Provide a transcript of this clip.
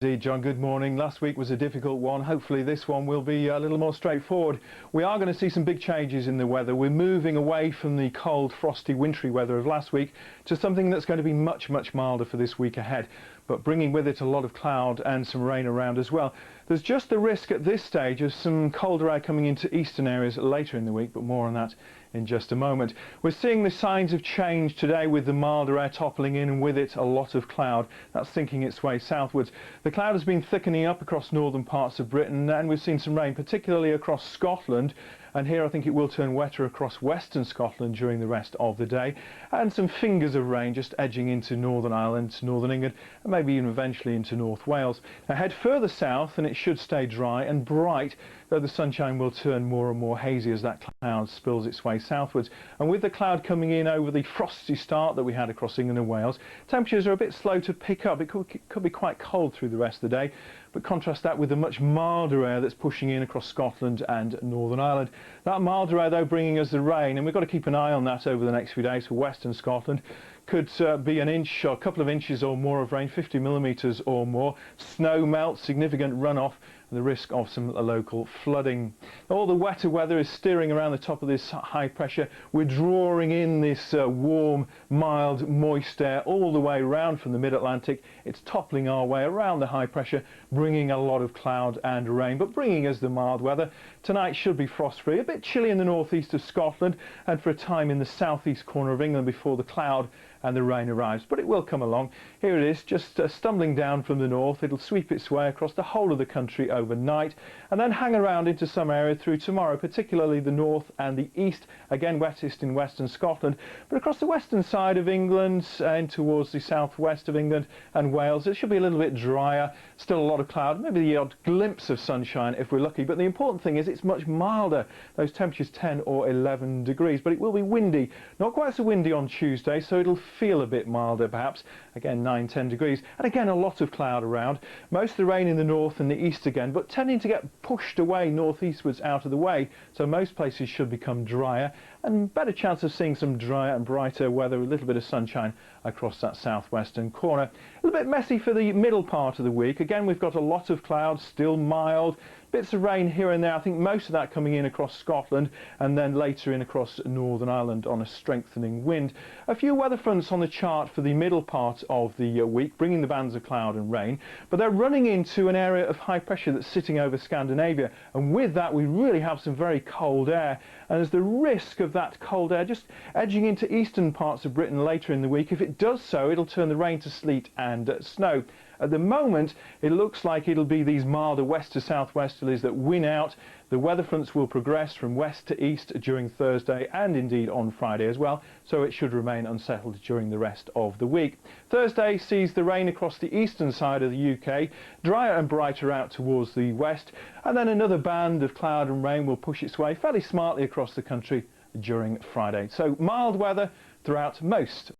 Indeed, John, good morning. Last week was a difficult one. Hopefully this one will be a little more straightforward. We are going to see some big changes in the weather. We're moving away from the cold, frosty, wintry weather of last week to something that's going to be much milder for this week ahead, but bringing with it a lot of cloud and some rain around as well. There's just the risk at this stage of some colder air coming into eastern areas later in the week, but more on that in just a moment. We're seeing the signs of change today with the milder air toppling in and with it a lot of cloud. That's thinking its way southwards. The cloud has been thickening up across northern parts of Britain, and we've seen some rain, particularly across Scotland. And here I think it will turn wetter across western Scotland during the rest of the day, and some fingers of rain just edging into Northern Ireland, northern England, and maybe even eventually into North Wales. Now head further south and it should stay dry and bright, though the sunshine will turn more and more hazy as that cloud spills its way southwards. And with the cloud coming in over the frosty start that we had across England and Wales, temperatures are a bit slow to pick up. It could be quite cold through the rest of the day, but contrast that with the much milder air that's pushing in across Scotland and Northern Ireland. That milder air though bringing us the rain, and we've got to keep an eye on that over the next few days for western Scotland. Could be an inch or a couple of inches or more of rain, 50 millimetres or more. Snow melt, significant runoff, and the risk of some local flooding. All the wetter weather is steering around the top of this high pressure. We're drawing in this warm, mild, moist air all the way around from the mid-Atlantic. It's toppling our way around the high pressure, bringing a lot of cloud and rain, but bringing us the mild weather. Tonight should be frost-free, a bit chilly in the northeast of Scotland, and for a time in the southeast corner of England before the cloud and the rain arrives, but it will come along. Here it is, just stumbling down from the north. It'll sweep its way across the whole of the country overnight and then hang around into some area through tomorrow, particularly the north and the east, again wettest in western Scotland, but across the western side of England and towards the southwest of England and Wales it should be a little bit drier, still a lot of cloud, maybe the odd glimpse of sunshine if we're lucky, but the important thing is it's much milder. Those temperatures 10 or 11 degrees, but it will be windy, not quite so windy on Tuesday, so it'll feel a bit milder perhaps, again 9-10 degrees, and again a lot of cloud around. Most of the rain in the north and the east again, but tending to get pushed away northeastwards out of the way, so most places should become drier and better chance of seeing some drier and brighter weather, a little bit of sunshine across that southwestern corner. A little bit messy for the middle part of the week. Again, we've got a lot of clouds, still mild, bits of rain here and there. I think most of that coming in across Scotland and then later in across Northern Ireland on a strengthening wind. A few weather fronts on the chart for the middle part of the week, bringing the bands of cloud and rain, but they're running into an area of high pressure that's sitting over Scandinavia, and with that we really have some very cold air, and there's the risk of that cold air just edging into eastern parts of Britain later in the week. If it does so, it'll turn the rain to sleet and snow. At the moment, it looks like it'll be these milder west to southwesterlies that win out. The weather fronts will progress from west to east during Thursday and indeed on Friday as well, so it should remain unsettled during the rest of the week. Thursday sees the rain across the eastern side of the UK, drier and brighter out towards the west, and then another band of cloud and rain will push its way fairly smartly across the country during Friday. So mild weather throughout most